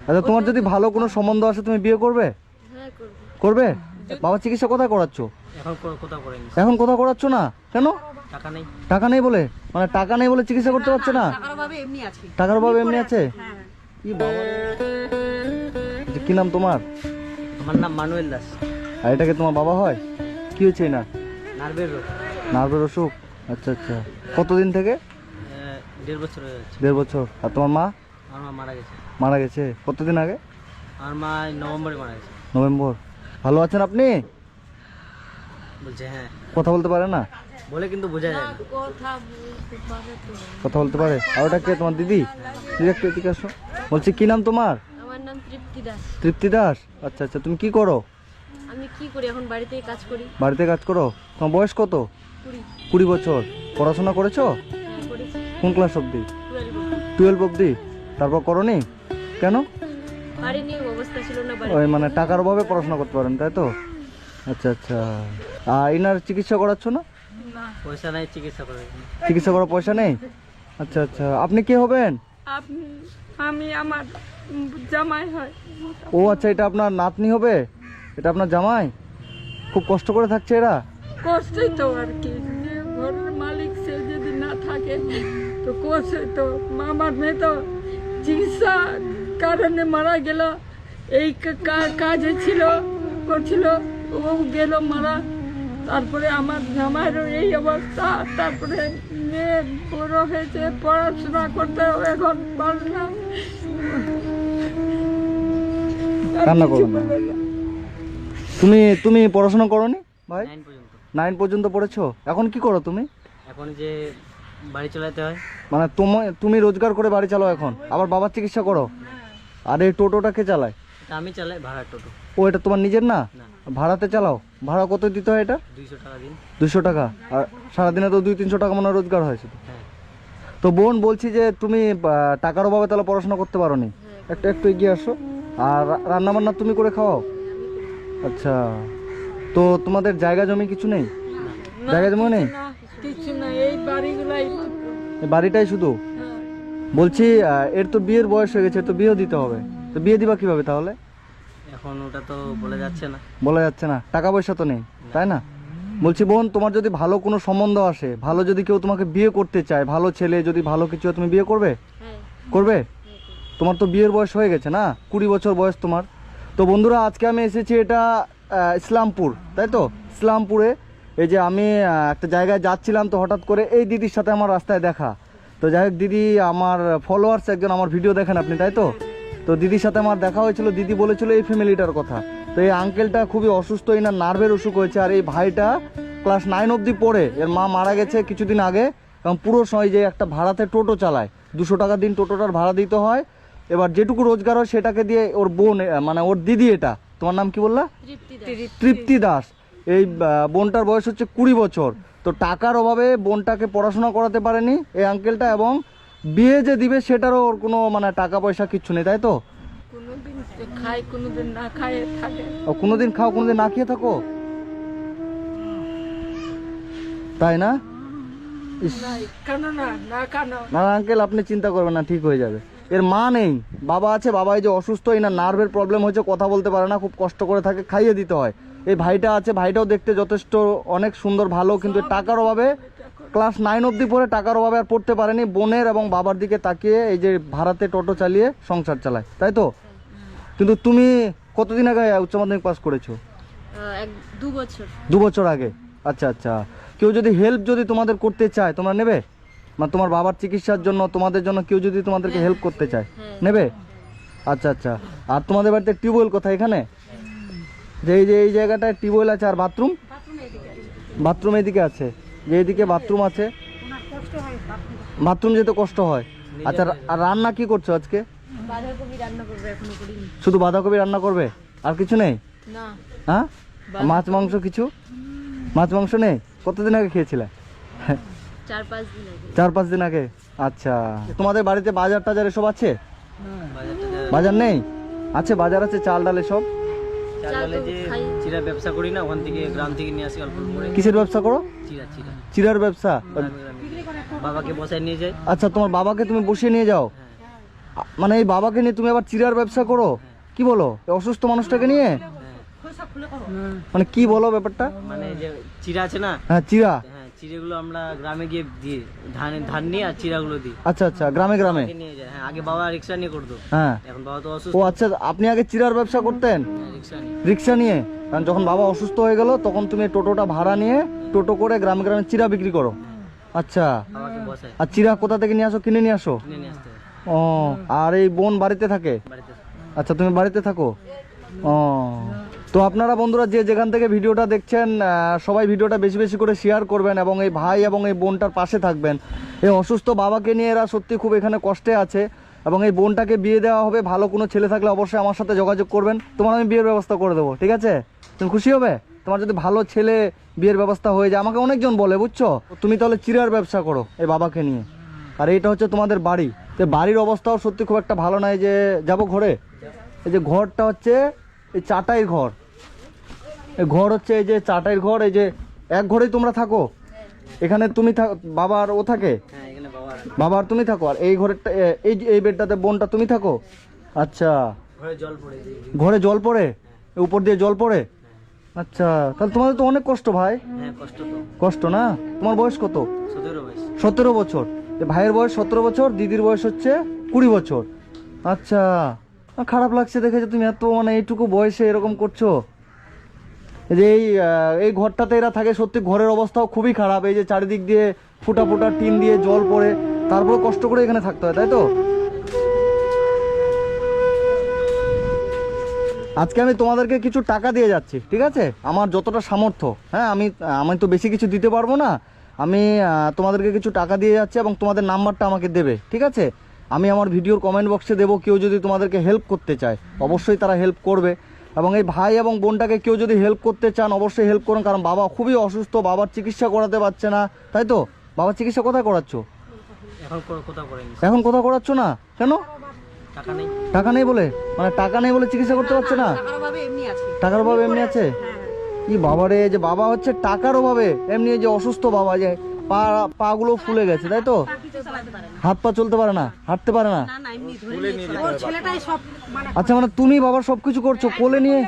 আচ্ছা, তোমার যদি ভালো কোনো সম্বন্ধ আসে তুমি বিয়ে করবে? হ্যাঁ করব। করবে? বাবা চিকিৎসা কোথায় করাচ্ছ? এখন কোথাও করাচ্ছ না কেন? টাকা নেই। টাকা নেই বলে? মানে টাকা নেই বলে চিকিৎসা করতে পারছে না? টাকার অভাবে এমনি আছে। টাকার অভাবে এমনি আছে? হ্যাঁ। কি বাবা রে। আচ্ছা, কি নাম তোমার? আমার নাম মানুয়েল দাস। আর এটাকে তোমার বাবা হয়? কি হয়েছে না? নার্ভের রোগ। নার্ভের অসুখ? আচ্ছা আচ্ছা, কতদিন থেকে? 1.5 বছর হয়ে যাচ্ছে। 1.5 বছর। আর তোমার মা? আমার মা মারা গেছে। মারা গেছে কতদিন আগে? আমার মা নভেম্বরে মারা গেছে। নভেম্বর। ভালো আছেন আপনি? বলছে হ্যাঁ। কথা বলতে পারে না? বলে কিন্তু বোঝা যায় না। কথা বলতে পারে। আর ওটা কে, তোমার দিদি? দিদি একটু এদিকে আসো। বলছি কি নাম তোমার? আমার নাম তৃপ্তি দাস। তৃপ্তি দাস। আচ্ছা আচ্ছা, তুমি কি করো? আমি কি করি এখন বাড়িতেই কাজ করি। বাড়িতে কাজ করো? তোমার বয়স কত? 20 বছর। পড়াশোনা করেছো? হ্যাঁ করেছি। কোন ক্লাস অবধি? 12 12 অবধি। তারপর করনি কেন? পারিনি, অবস্থা ছিল না বাড়ি। ওই মানে টাকার অভাবে পড়াশোনা করতে পারেন তাই তো? আচ্ছা আচ্ছা। আর ইনার চিকিৎসা করাচ্ছ না? পয়সা নাই চিকিৎসা করে। চিকিৎসা করার পয়সা নেই? আচ্ছা আচ্ছা, আপনি কে হবেন? আমি আমার জামাই হয়। ও আচ্ছা, এটা আপনার নাতনি হবে? এটা আপনার জামাই? খুব কষ্ট করে থাকছে এরা? কষ্টই তো আর কি, যে ঘরের মালিক সে যদি না থাকে তো কষ্টই তো। আমার মেয়ে তো চিকিৎসা কারণে মারা গেল। এই কাজে ছিল, করছিল, ও গেল মারা। তারপরে আমার জামাইয়েরও এই অবস্থা। তারপরে মেয়ে বড় হয়েছে, পড়াশোনা করতে এখন পারলাম। কান্না করো না। তুমি পড়াশোনা করোনি ভাই? 9 পর্যন্ত। 9 পর্যন্ত পড়েছো। এখন কি করো তুমি? এখন যে বাড়ি চালাতে হয়। মানে তুমি রোজগার করে বাড়ি চালাও এখন, আবার বাবার চিকিৎসা করো। আর এই টোটোটা কে চালায়? এটা আমি চালাই, ভাড়া টোটো। ও, এটা তোমার নিজের না? না। ভাড়াতে চালাও? ভাড়া কত দিতে হয় এটা? 200 টাকা দিন। 200 টাকা। আর সারাদিনে তো 200-300 টাকা মনে হয় রোজগার হয় শুধু। হ্যাঁ। তো বোন, বলছি যে তুমি টাকার অভাবে তাহলে পড়াশোনা করতে পারো নি। একটু একটু এগিয়ে আসো। আর রান্না বান্না তুমি করে খাওয়াও? আচ্ছা। তো তোমাদের জায়গা জমি কিছু নেই? জায়গা জমি নেই? কিছু না, এই বাড়িগুলাই। এই বাড়িটাই শুধু? বলছি এর তো বিয়ের বয়স হয়ে গেছে, এর তো বিয়ে দিতে হবে। তো বিয়ে দিবা কিভাবে তাহলে? এখন ওটা তো বলে যাচ্ছে না। বলা যাচ্ছে না, টাকা পয়সা তো নেই তাই না? বলছি বোন, তোমার যদি ভালো কোনো সম্বন্ধ আসে, ভালো যদি কেউ তোমাকে বিয়ে করতে চায়, ভালো ছেলে যদি ভালো কিছু হয়, তুমি বিয়ে করবে? করবে? তোমার তো বিয়ের বয়স হয়ে গেছে না, 20 বছর বয়স তোমার। তো বন্ধুরা, আজকে আমি এসেছি এটা ইসলামপুর, তাই তো? ইসলামপুরে এই যে আমি একটা জায়গায় যাচ্ছিলাম, তো হঠাৎ করে এই দিদির সাথে আমার রাস্তায় দেখা। তো যাই হোক, দিদি আমার ফলোয়ার্স একজন, আমার ভিডিও দেখেন আপনি তাই তো? তো দিদির সাথে আমার দেখা হয়েছিল, দিদি বলেছিল এই ফ্যামিলিটার কথা। তো এই আঙ্কেলটা খুবই অসুস্থ, এনার নার্ভের অসুখ হয়েছে। আর এই ভাইটা ক্লাস 9 অবধি পড়ে, এর মা মারা গেছে কিছুদিন আগে। কারণ পুরো সময় যে একটা ভাড়াতে টোটো চালায়, 200 টাকা দিন টোটোটার ভাড়া দিতে হয়। এবার যেটুকু রোজগার হয় সেটাকে দিয়ে ওর বোন, মানে ওর দিদি, এটা তোমার নাম কি বললা? তৃপ্তি দাস। এই বোনটার বয়স হচ্ছে 20 বছর। তো টাকার অভাবে বোনটাকে পড়াশোনা করাতে পারেনি এই আঙ্কেলটা, এবং বিয়ে যে দিবে সেটারও ওর কোনো মানে টাকা পয়সা কিচ্ছু নেই, তাই তো? কোনোদিন খাই, কোনোদিন না খায় থাকে। ও, কোনোদিন খাও কোনোদিন না খেয়ে থাকো, তাই না? কেন না, না কেন? না আঙ্কেল, আপনি চিন্তা করবেন না, ঠিক হয়ে যাবে। এর মা নেই, বাবা আছে। বাবা এই যে অসুস্থ, এই না নার্ভের প্রবলেম হয়েছে, কথা বলতে পারে না, খুব কষ্ট করে থাকে, খাইয়ে দিতে হয়। এই ভাইটা আছে, ভাইটাও দেখতে যথেষ্ট অনেক সুন্দর ভালো, কিন্তু টাকার অভাবে ক্লাস 9 অবধি পড়ে, টাকার অভাবে আর পড়তে পারেনি। বোনের এবং বাবার দিকে তাকিয়ে এই যে ভাড়াতে টোটো চালিয়ে সংসার চালায়, তাই তো? কিন্তু তুমি কতদিন আগে উচ্চ মাধ্যমিক পাস করেছো? 2 বছর। 2 বছর আগে। আচ্ছা আচ্ছা। কেউ যদি হেল্প যদি তোমাদের করতে চায়, তোমরা নেবে? মানে তোমার বাবার চিকিৎসার জন্য, তোমাদের জন্য কেউ যদি তোমাদেরকে হেল্প করতে চায়, নেবে? আচ্ছা আচ্ছা। আর তোমাদের বাড়িতে টিউবওয়েল কোথায়? এখানে যে এই জায়গাটায় টিউবওয়েল আছে। আর বাথরুম? বাথরুম এদিকে আছে, যে এইদিকে বাথরুম আছে। বাথরুম যেতে কষ্ট হয়। আচ্ছা, আর রান্না কি করছো আজকে? বাঁধাকপি রান্না করবে, এখনো করিনি। শুধু বাঁধাকপি রান্না করবে, আর কিছু নেই? না। হ্যাঁ, মাছ মাংস কিছু? মাছ মাংস নেই? কতদিন আগে খেয়েছিলে? 4-5 দিন আগে। 4-5 দিন আগে। আচ্ছা। তোমাদের বাড়িতে বাজার টাজার এসব আছে? বাজার নেই? আছে, বাজার আছে, চাল ডাল এসব। চাল ডালে যে চিরা ব্যবসা করি না, ওখান থেকে গ্রাম থেকে নিয়ে আসি অল্প করে। কিসের ব্যবসা করো? চিরা চিরা। চিরার ব্যবসা? বাবাকে বসায় নিয়ে যাই। আচ্ছা, তোমার বাবাকে তুমি বসিয়ে নিয়ে যাও? মানে এই বাবাকে নিয়ে তুমি আবার চিরার ব্যবসা করো? কি বলো, এই অসুস্থ মানুষটাকে নিয়ে? মানে কি বলো ব্যাপারটা? মানে যে চিরা আছে না, হ্যাঁ চিরা, হ্যাঁ চিড়েগুলো আমরা গ্রামে গিয়ে দিই, ধান নিয়ে আর চিরাগুলো দিই। আচ্ছা আচ্ছা, গ্রামে গ্রামে নিয়ে যায়। হ্যাঁ আগে বাবা রিক্সা নিয়ে করতো, হ্যাঁ। এখন বাবা তো অসুস্থ। ও আচ্ছা, আপনি আগে চিরার ব্যবসা করতেন? রিক্সা নিয়ে। রিক্সা নিয়ে? কারণ যখন বাবা অসুস্থ হয়ে গেল তখন তুমি টোটোটা ভাড়া নিয়ে টোটো করে গ্রামে গ্রামে চিরা বিক্রি করো? আচ্ছা। বাবাকে বসায় আর চিরা কোথা থেকে নিয়ে আসো? কিনে নিয়ে আসো? কিনে নিয়ে আসতে হয় ও, আর এই বোন বাড়িতে থাকে? বাড়িতে। আচ্ছা, তুমি বাড়িতে থাকো? ও, তো আপনারা বন্ধুরা যে যেখান থেকে ভিডিওটা দেখছেন সবাই ভিডিওটা বেশি বেশি করে শেয়ার করবেন এবং এই ভাই এবং এই বোনটার পাশে থাকবেন। এই অসুস্থ বাবাকে নিয়ে এরা সত্যি খুব এখানে কষ্টে আছে এবং এই বোনটাকে বিয়ে দেওয়া হবে। ভালো কোনো ছেলে থাকলে অবশ্যই আমার সাথে যোগাযোগ করবেন, তোমার আমি বিয়ের ব্যবস্থা করে দেবো, ঠিক আছে? তুমি খুশি হবে তোমার যদি ভালো ছেলে বিয়ের ব্যবস্থা হয়ে যায়। আমাকে অনেকজন বলে, বুঝছো? তুমি তাহলে চিরার ব্যবসা করো এই বাবাকে নিয়ে। আর এইটা হচ্ছে তোমাদের বাড়ি, তো বাড়ির অবস্থাও সত্যি খুব একটা ভালো নয়। যে যাবো ঘরে, এই যে ঘরটা হচ্ছে এই চাটাইয়ের ঘর, এই ঘর হচ্ছে এই যে চাটাইয়ের ঘর। এই যে এক ঘরেই তোমরা থাকো? এখানে তুমি বাবা আর ও থাকে? হ্যাঁ এখানে বাবা আর তুমি থাকো। আর এই ঘরেরটা এই বেডটাতে বোনটা তুমি থাকো? আচ্ছা। ঘরে জল পড়ে, ঘরে জল পড়ে? উপর দিয়ে জল পড়ে? আচ্ছা, তাহলে তোমাদের তো অনেক কষ্ট ভাই। হ্যাঁ কষ্ট তো। কষ্ট না? তোমার বয়স কত? 17 বয়স। 17 বছর। ভাইয়ের বয়স 17 বছর, দিদির বয়স হচ্ছে 20 বছর। আচ্ছা, খারাপ লাগছে দেখে যে তুমি এত মানে এইটুকু বয়সে এরকম করছো। এই যে এই ঘরটাতে এরা থাকে, সত্যি ঘরের অবস্থাও খুবই খারাপ। এই যে চারিদিক দিয়ে ফুটা ফুটা টিন দিয়ে জল পড়ে, তারপরে কষ্ট করে এখানে থাকতে হয়, তাই তো? আজকে আমি তোমাদেরকে কিছু টাকা দিয়ে যাচ্ছি, ঠিক আছে? আমার যতটা সামর্থ্য, হ্যাঁ। আমি তো বেশি কিছু দিতে পারবো না। আমি তোমাদেরকে কিছু টাকা দিয়ে যাচ্ছি এবং তোমাদের নাম্বারটা আমাকে দেবে, ঠিক আছে? আমি আমার ভিডিওর কমেন্ট বক্সে দেবো। কেউ যদি তোমাদেরকে হেল্প করতে চায় অবশ্যই তারা হেল্প করবে। এবং এই ভাই এবং বোনটাকে কেউ যদি হেল্প করতে চান অবশ্যই হেল্প করুন, কারণ বাবা খুবই অসুস্থ, বাবার চিকিৎসা করাতে পারছে না, তাই তো? বাবার চিকিৎসা কোথায় করাচ্ছ এখন কোথাও করেনি। এখন? কোথাও করাচ্ছ না কেন? টাকা নেই। টাকা নেই বলে? মানে টাকা নেই বলে চিকিৎসা করতে পারছে না? টাকার অভাবে এমনি আছে? কি বাবারে, যে বাবা হচ্ছে টাকার অভাবে এমনি যে অসুস্থ বাবা, যে পা গুলো ফুলে গেছে, তাই তো? হাত পা চলতে পারে না, হাঁটতে পারে না? আচ্ছা, মানে তুমি বাবার সবকিছু করছো, কোলে নিয়ে?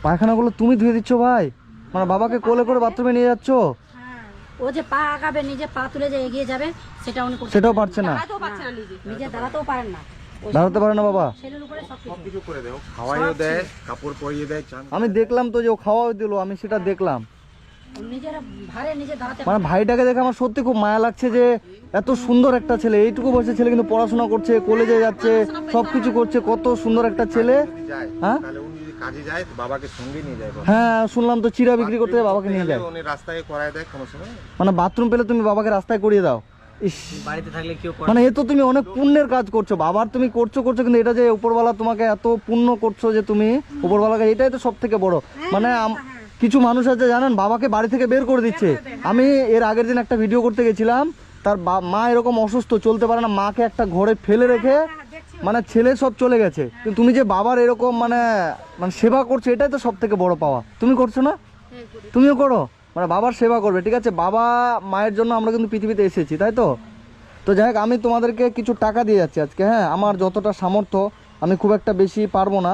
পায়খানা গুলো তুমি ধুয়ে দিচ্ছ ভাই? মানে বাবাকে কোলে করে বাথরুমে নিয়ে যাচ্ছ? ও যে পা আগাবে, নিজে পা তুলে যে এগিয়ে যাবে, সেটা উনি করতে সেটাও পারছে না? নিজে দাঁড়াতেও পারেন না, দাঁড়াতে পারে না বাবা? ছেলের উপরে সবকিছু করে দেয়, খাওয়াইও দেয়, কাপড় পরিয়ে দেয়, চান। আমি দেখলাম তো যে ও খাওয়াও দিল, আমি সেটা দেখলাম। নিজের ভারে নিজে দাঁড়াতে মানে ভাইটাকে দেখে আমার সত্যি খুব মায়া লাগছে যে এত সুন্দর একটা ছেলে, এইটুকু বয়সের ছেলে কিন্তু পড়াশোনা করছে, কলেজে যাচ্ছে, সবকিছু করছে, কত সুন্দর একটা ছেলে। যদি যায়, হ্যাঁ তাহলে উনি যদি কাজে যায় তো বাবাকে সঙ্গে নিয়ে যায় বাবা। হ্যাঁ, শুনলাম তো চিরা বিক্রি করতে বাবাকে নিয়ে যায়। উনি রাস্তায় করায় দেয় কোনো সময়। মানে বাথরুম পেলে তুমি বাবাকে রাস্তায় করিয়ে দাও? ইস, বাড়িতে থাকলে কেউ করে মানে এ তো তুমি অনেক পুণ্যের কাজ করছো। বাবার তুমি করছো কিন্তু এটা যে উপরওয়ালা তোমাকে এত পুণ্য করছো যে তুমি উপরওয়ালাকে, এটাই তো সব থেকে বড়। মানে কিছু মানুষ আছে জানেন, বাবাকে বাড়ি থেকে বের করে দিচ্ছে। আমি এর আগের দিন একটা ভিডিও করতে গেছিলাম, তার মা এরকম অসুস্থ, চলতে পারে না, মাকে একটা ঘরে ফেলে রেখে মানে ছেলে সব চলে গেছে। কিন্তু তুমি যে বাবার এরকম মানে সেবা করছো, এটাই তো সব থেকে বড় পাওয়া। তুমি করছো না? তুমিও করো, মানে বাবার সেবা করবে, ঠিক আছে? বাবা মায়ের জন্য আমরা কিন্তু পৃথিবীতে এসেছি, তাই তো? তো যাই হোক, আমি তোমাদেরকে কিছু টাকা দিয়ে যাচ্ছি আজকে, হ্যাঁ। আমার যতটা সামর্থ্য, আমি খুব একটা বেশি পারবো না।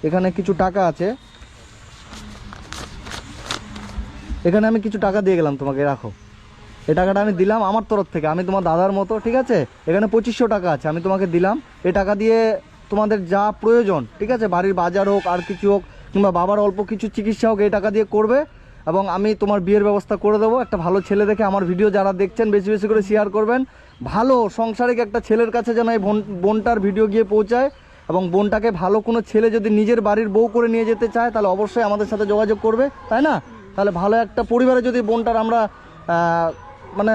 এখানে কিছু টাকা আছে, এখানে আমি কিছু টাকা দিয়ে গেলাম তোমাকে, রাখো। এই টাকাটা আমি দিলাম আমার তরফ থেকে, আমি তোমার দাদার মতো, ঠিক আছে? এখানে 2500 টাকা আছে, আমি তোমাকে দিলাম। এই টাকা দিয়ে তোমাদের যা প্রয়োজন, ঠিক আছে, বাড়ির বাজার হোক, আর কিছু হোক, কিংবা বাবার অল্প কিছু চিকিৎসা হোক, এই টাকা দিয়ে করবে। এবং আমি তোমার বিয়ের ব্যবস্থা করে দেবো। একটা ভালো ছেলে দেখে, আমার ভিডিও যারা দেখছেন বেশি বেশি করে শেয়ার করবেন। ভালো সংসারিক একটা ছেলের কাছে যেন এই বোনটার ভিডিও গিয়ে পৌঁছায়। এবং বোনটাকে ভালো কোনো ছেলে যদি নিজের বাড়ির বউ করে নিয়ে যেতে চায় তাহলে অবশ্যই আমাদের সাথে যোগাযোগ করবে, তাই না? তাহলে ভালো একটা পরিবারে যদি বোনটার আমরা মানে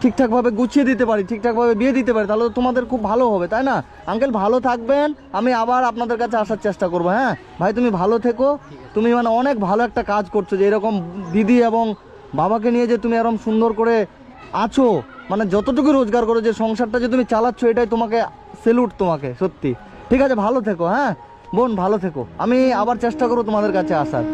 ঠিকঠাকভাবে গুছিয়ে দিতে পারি, ঠিকঠাকভাবে বিয়ে দিতে পারি, তাহলে তো তোমাদের খুব ভালো হবে, তাই না? আঙ্কেল ভালো থাকবেন, আমি আবার আপনাদের কাছে আসার চেষ্টা করবো, হ্যাঁ ভাই? তুমি ভালো থেকো। তুমি মানে অনেক ভালো একটা কাজ করছো, যে এরকম দিদি এবং বাবাকে নিয়ে যে তুমি এরকম সুন্দর করে আছো, মানে যতটুকু রোজগার করো, যে সংসারটা যে তুমি চালাচ্ছ, এটাই তোমাকে সেলুট, তোমাকে সত্যি। ঠিক আছে, ভালো থেকো, হ্যাঁ বোন, ভালো থেকো। আমি আবার চেষ্টা করবো তোমাদের কাছে আসার।